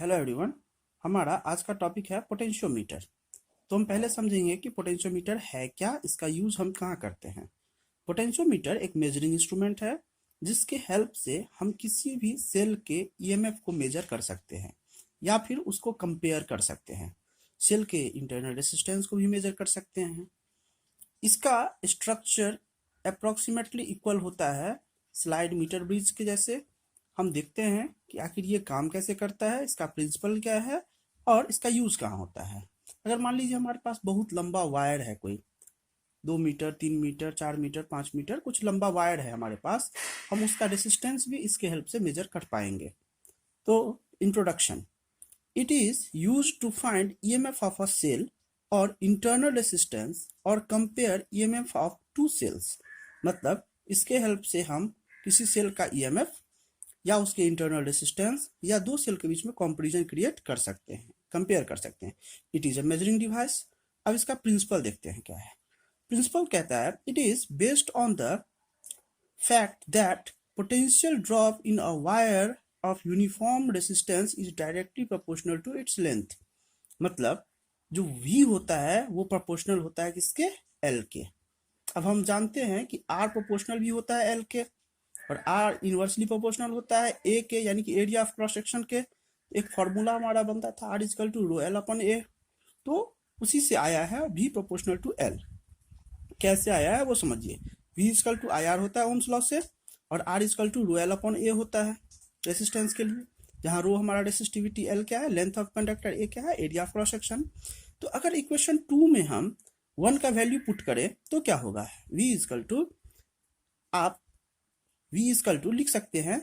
Hello everyone. हमारा आज का टॉपिक है पोटेंशियोमीटर। तो हम पहले समझेंगे कि पोटेंशियोमीटर है क्या, इसका यूज हम कहाँ करते हैं। पोटेंशियोमीटर एक मेजरिंग इंस्ट्रूमेंट है जिसके हेल्प से हम किसी भी सेल के ईएमएफ को मेजर कर सकते हैं या फिर उसको कंपेयर कर सकते हैं। सेल के इंटरनल रेसिस्टेंस को भी मेजर कर सकते हैं। इसका स्ट्रक्चर अप्रोक्सीमेटली इक्वल होता है स्लाइड मीटर ब्रिज के जैसे। हम देखते हैं कि आखिर ये काम कैसे करता है, इसका प्रिंसिपल क्या है और इसका यूज कहाँ होता है। अगर मान लीजिए हमारे पास बहुत लंबा वायर है, कोई 2 मीटर 3 मीटर 4 मीटर 5 मीटर कुछ लंबा वायर है हमारे पास, हम उसका रेसिस्टेंस भी इसके हेल्प से मेजर कर पाएंगे। तो introduction, it is use to find EMF of a cell और इंटरनल रेसिस्टेंस और compare EMF of two cells. मतलब इसके हेल्प से हम किसी सेल का ईएमएफ या उसके इंटरनल रेसिस्टेंस या दो सेल के बीच में कंपैरिजन क्रिएट कर सकते हैं, कंपेयर कर सकते हैं। It is a measuring device. अब इसका प्रिंसिपल देखते हैं क्या है। प्रिंसिपल कहता है it is based on the fact that potential drop in a wire of uniform resistance is directly proportional to its length. मतलब जो V होता है वो प्रोपोर्शनल होता है किसके, L के। अब हम जानते हैं कि R प्रोपोर्शनल भी होता है L के और R इनवर्सली प्रोपोर्शनल होता है A के, यानी कि एरिया ऑफ क्रॉस सेक्शन के। एक फॉर्मूला हमारा बनता था R equal to rho L upon A। तो उसी से आया है V प्रोपोर्शनल टू L। कैसे आया है वो समझिए। V is equal to I R होता है ओम्स लॉ से और R equal to rho L upon A होता है रेसिस्टेंस के लिए, जहाँ रो हमारा रेसिस्टिविटी L क्या है, लेंथ ऑफ कंडक्टर A क्या है, एरिया ऑफ क्रॉस सेक्शन। तो अगर इक्वेशन 2 में हम 1 का वैल्यू पुट करें तो क्या होगा, V इजकल टू, आप V इजकल टू लिख सकते हैं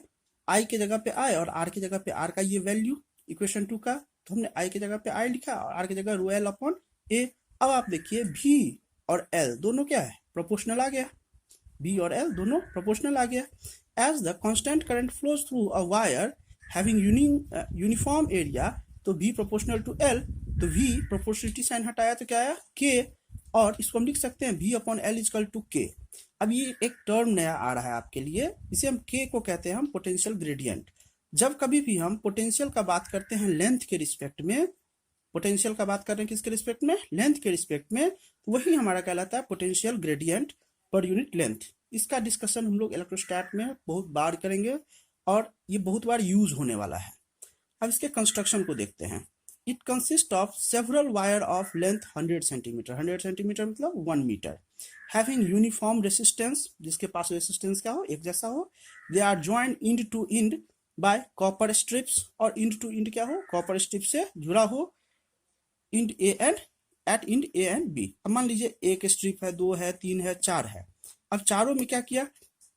I के जगह पे I और R की जगह पे R का ये वैल्यू इक्वेशन 2 का। तो हमने I की जगह पे I लिखा और R की जगह रो L अपॉन A। अब आप देखिए V और L दोनों क्या है, प्रोपोर्शनल आ गया। V और L दोनों प्रोपोर्शनल आ गया। As the constant current flows through a wire having uniform area, तो V प्रोपोर्शनल टू L, तो V प्रोपोर्शनलिटी साइन हटाया तो क्या आया K, और इसको हम लिख सकते हैं V upon L equal to K। अब ये एक टर्म नया आ रहा है आपके लिए, इसे हम K को कहते हैं हम पोटेंशियल ग्रेडियंट। जब कभी भी हम पोटेंशियल का बात करते हैं लेंथ के रिस्पेक्ट में, पोटेंशियल का बात कर रहे हैं किसके रिस्पेक्ट में, लेंथ के रिस्पेक्ट में, तो वही हमारा कहलाता है potential gradient per unit length. इसका डिस्कशन हम लोग इलेक्ट्रोस्टैट में बहुत बार करेंगे और ये बहुत बार यूज होने वाला है। अब इसके कंस्ट्रक्शन को देखते हैं। It consist of several wire of length 100 centimetre, 100 centimetre मतलब 1 मीटर, हैविंग यूनिफॉर्म रेसिस्टेंस, जिसके पास रेसिस्टेंस क्या हो, एक जैसा हो। They are joined end to end by copper strips, और इंड टू इंड क्या हो, कॉपर स्ट्रिप से जुड़ा हो, end A and at end A and B. अब मान लीजिए एक स्ट्रिप है, 2 है, 3 है, 4 है। अब चारों में क्या किया,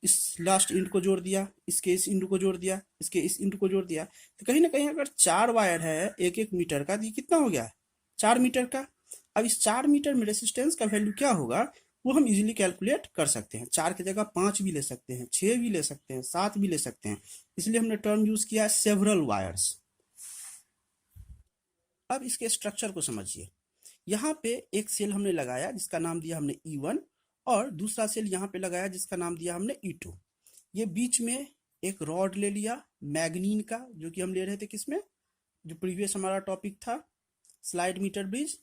इस लास्ट इंड को जोड़ दिया, इसके इस इंड को जोड़ दिया, इसके इस इंड को जोड़ दिया। तो कहीं ना कहीं अगर 4 वायर है 1-1 मीटर का, तो ये कितना हो गया, 4 मीटर का। अब इस 4 मीटर में रेसिस्टेंस का वैल्यू क्या होगा वो हम इजीली कैलकुलेट कर सकते हैं। 4 की जगह 5 भी ले सकते हैं, 6 भी ले सकते हैं, 7 भी ले सकते हैं। इसलिए हमने टर्म यूज किया है सेवरल वायर्स। अब इसके स्ट्रक्चर को समझिए। यहाँ पे एक सेल हमने लगाया जिसका नाम दिया हमने E1 और दूसरा सेल यहाँ पे लगाया जिसका नाम दिया हमने E2। ये बीच में एक रॉड ले लिया मैग्नीन का, जो कि हम ले रहे थे किसमें, जो प्रीवियस हमारा टॉपिक था स्लाइड मीटर ब्रिज,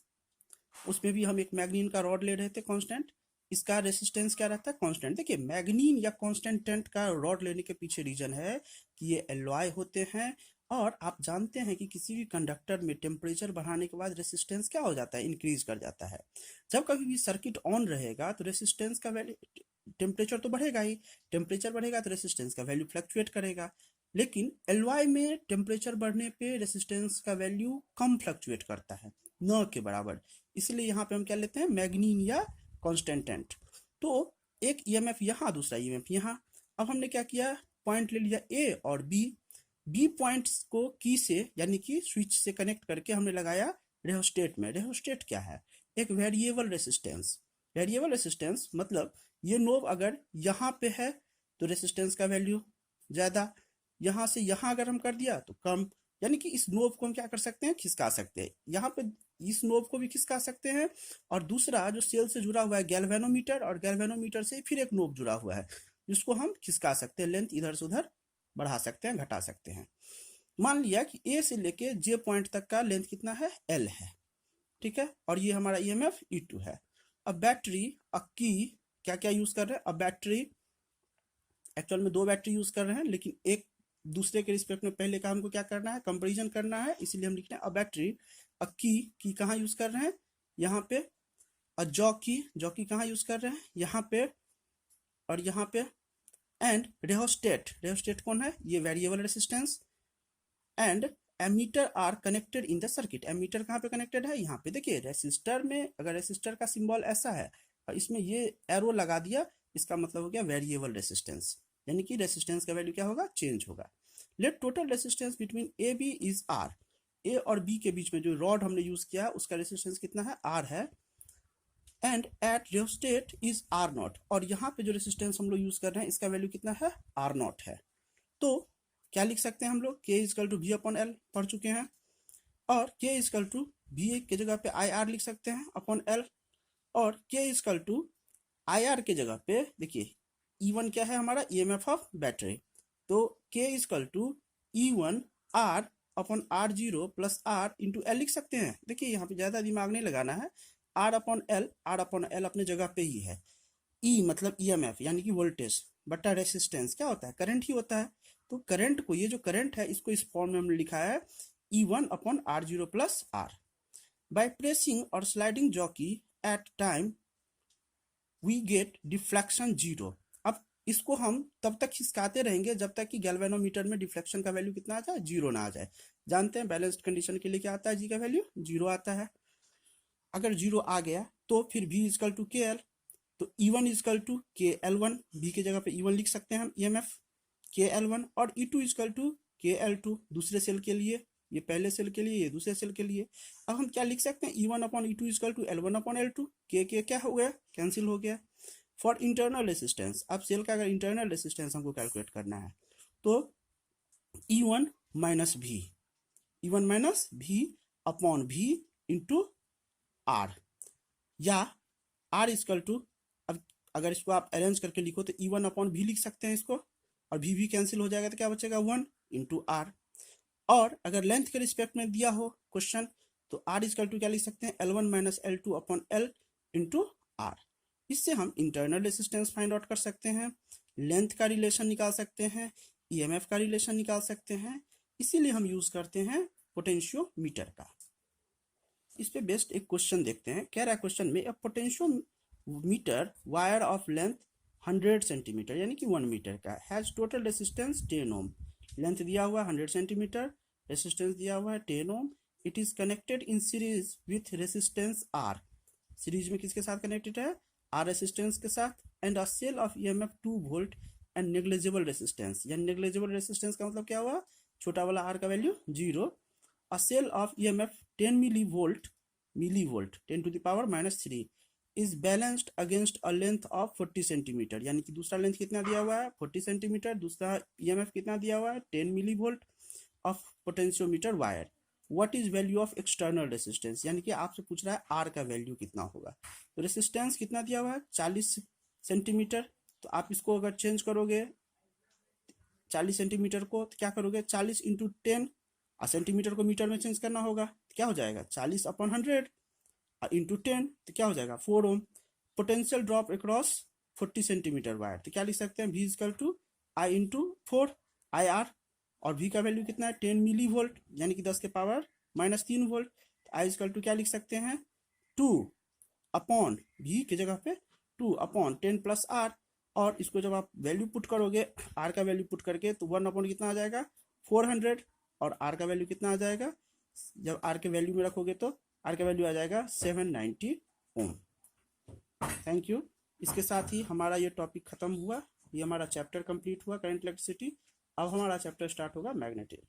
उसमें भी हम एक मैग्नीन का रॉड ले रहे थे कांस्टेंट। इसका रेसिस्टेंस क्या रहता है, कांस्टेंट। देखिए मैग्नीन या कांस्टेंट का रॉड लेने के पीछे रीजन है कि ये एलॉय होते हैं और आप जानते हैं कि किसी भी कंडक्टर में टेम्परेचर बढ़ाने के बाद रेसिस्टेंस क्या हो जाता है, इंक्रीज कर जाता है। जब कभी भी सर्किट ऑन रहेगा तो रेसिस्टेंस का वैल्यू, टेम्परेचर तो बढ़ेगा ही, टेम्परेचर बढ़ेगा तो रेसिस्टेंस का वैल्यू फ्लक्चुएट करेगा। लेकिन एलवाई में टेम्परेचर बढ़ने पे रेसिस्टेंस का वैल्यू कम फ्लक्चुएट करता है, न के बराबर। इसलिए यहाँ पे हम क्या लेते हैं, मैग्नीन या कॉन्स्टेंटेंट। तो एक ईएमएफ यहाँ, दूसरा ईएमएफ यहाँ। अब हमने क्या किया, पॉइंट ले लिया ए और बी पॉइंट्स को की से यानी कि स्विच से कनेक्ट करके हमने लगाया रेहोस्टेट में। रेहोस्टेट क्या है, एक वेरिएबल रेसिस्टेंस। वेरिएबल रेसिस्टेंस मतलब ये नोब अगर यहाँ पे है तो रेसिस्टेंस का वैल्यू ज़्यादा, यहाँ से यहाँ अगर हम कर दिया तो कम। यानी कि इस नोब को हम क्या कर सकते हैं, खिसका सकते हैं। यहाँ पे इस नोब को भी खिसका सकते हैं। और दूसरा जो सेल से जुड़ा हुआ है गैल्वेनोमीटर, और गैल्वेनोमीटर से फिर एक नोब जुड़ा हुआ है जिसको हम खिसका सकते हैं, लेंथ इधर से उधर बढ़ा सकते हैं, घटा सकते हैं। मान लिया कि ए से लेके जे पॉइंट तक का लेंथ कितना है, एल है, ठीक है, और ये हमारा ईएमएफ E2 है। अब बैटरी, की क्या क्या यूज कर रहे हैं, अब बैटरी एक्चुअल में 2 बैटरी यूज कर रहे हैं, लेकिन एक दूसरे के रिस्पेक्ट में पहले का हमको क्या करना है, कंपेरिजन करना है, इसीलिए हम लिख रहे हैं अब बैटरी की कहाँ यूज कर रहे हैं, यहाँ पे, और जॉकी कहाँ यूज कर रहे हैं, यहाँ पे और यहाँ पे, एंड रेहोस्टेट कौन है, ये variable resistance, and ammeter are connected in the circuit. Ammeter कहाँ पे कनेक्टेड है, यहाँ पे। देखिए रेसिस्टर में अगर रेसिस्टर का सिंबल ऐसा है और इसमें ये एरो लगा दिया, इसका मतलब हो गया वेरिएबल रेसिस्टेंस, यानी कि रेसिस्टेंस का वैल्यू क्या होगा, चेंज होगा। Let total resistance between A B is R. A और बी के बीच में जो रॉड हमने यूज किया है उसका रेसिस्टेंस कितना है, आर है, and at rheostat is R naught. और यहाँ पे जो रेसिस्टेंस हम लोग यूज कर रहे हैं इसका वैल्यू कितना है, आर नॉट है। तो क्या लिख सकते हैं हम लोग, K equal to V upon L पढ़ चुके हैं, और के इजकल टू वी के जगह पे आई आर लिख सकते हैं अपॉन एल, और के इजकल टू आई आर के जगह पे देखिए E1 क्या है हमारा, ईएमएफ ऑफ बैटरी, तो K equal to E1 R upon R0 plus R into L लिख सकते हैं। देखिए यहाँ पे ज्यादा दिमाग नहीं लगाना है, आर अपॉन एल अपने जगह पे ही है। ई मतलब ईएमएफ यानी कि वोल्टेज बटा रेसिस्टेंस क्या होता है, करंट ही होता है। तो करंट को, ये जो करंट है इसको इस फॉर्म में हमने लिखा है E1 upon R0 plus R. By pressing और sliding jockey at time we get deflection 0। अब इसको हम तब तक खिसकाते रहेंगे जब तक कि गैल्वेनोमीटर में डिफ्लेक्शन का वैल्यू कितना आ जाए, 0 ना आ जाए। जानते हैं बैलेंस्ड कंडीशन के लिए क्या आता है, जी का वैल्यू 0 आता है। अगर 0 आ गया तो फिर V इजकल टू के एल, तो E1 इजकल टू के L1, V की जगह पे E1 लिख सकते हैं हम EMF के L1, और E2 इजकल टू के L2 दूसरे सेल के लिए, ये पहले सेल के लिए, ये दूसरे सेल के लिए। अब हम क्या लिख सकते हैं, E1 upon E2 is equal to L1 upon L2, के क्या हो गया, कैंसिल हो गया। फॉर इंटरनल रेसिस्टेंस, अब सेल का अगर इंटरनल रेसिस्टेंस हमको कैलकुलेट करना है तो E1 minus V upon V into R, या R इजकल टू, अब अगर इसको आप अरेंज करके लिखो तो E1 अपॉन V लिख सकते हैं इसको, और V कैंसिल हो जाएगा तो क्या बचेगा, 1 इंटू आर। और अगर लेंथ के रिस्पेक्ट में दिया हो क्वेश्चन तो R इजकल टू क्या लिख सकते हैं, L1 minus L2 upon L into R. इससे हम इंटरनल रेसिस्टेंस फाइंड आउट कर सकते हैं, लेंथ का रिलेशन निकाल सकते हैं, ईएमएफ का रिलेशन निकाल सकते हैं। इसीलिए हम यूज करते हैं पोटेंशियोमीटर का। इस पे बेस्ट एक क्वेश्चन देखते हैं। कह रहा है क्वेश्चन में, a potentiometer wire of length 100 centimetre यानी कि 1 मीटर का has total resistance 10 ohm. Length दिया हुआ 100 सेंटीमीटर, रेसिस्टेंस दिया हुआ है 10 ohm. It is connected in series with resistance R. Series में किसके साथ कनेक्टेड है, आर रेसिस्टेंस के साथ, and a cell of EMF 2 volt and negligible resistance. यानी नेग्लिजिबल रेसिस्टेंस का मतलब क्या हुआ, छोटा वाला आर का value 0। A cell of EMF 10 millivolt 10 to the power -3 is balanced against a length of 40 centimetre. यानी कि दूसरा लेंथ कितना दिया हुआ है, 40 सेंटीमीटर, दूसरा ईएमएफ कितना दिया हुआ है, 10 millivolt of potentiometer wire. What is value of external resistance, यानी कि आपसे पूछ रहा है आर का वैल्यू कितना होगा। तो रेसिस्टेंस कितना दिया हुआ है, 40 सेंटीमीटर, तो आप इसको अगर चेंज करोगे 40 सेंटीमीटर को, तो क्या करोगे, 40 इंटू 10, और सेंटीमीटर को मीटर में चेंज करना होगा, तो क्या हो जाएगा 40 अपॉन 100 इंटू 10, तो क्या हो जाएगा 4 ohm. Potential drop across 40 centimetre wire, तो क्या लिख सकते हैं, V is equal to I into 4 I R, और V का वैल्यू कितना है 10 मिली वोल्ट यानी कि 10 के power -3 volt. I is equal to क्या लिख सकते हैं, 2 अपॉन V की जगह पे 2 अपॉन 10 प्लस आर, और इसको जब आप वैल्यू पुट करोगे, आर का वैल्यू पुट करके, तो 1 अपॉन कितना आ जाएगा 400, और आर का वैल्यू कितना आ जाएगा, जब आर के वैल्यू में रखोगे तो आर का वैल्यू आ जाएगा 790 ओम। Thank you. इसके साथ ही हमारा ये टॉपिक खत्म हुआ, ये हमारा चैप्टर कंप्लीट हुआ करंट इलेक्ट्रिसिटी। अब हमारा चैप्टर स्टार्ट होगा मैग्नेटिक।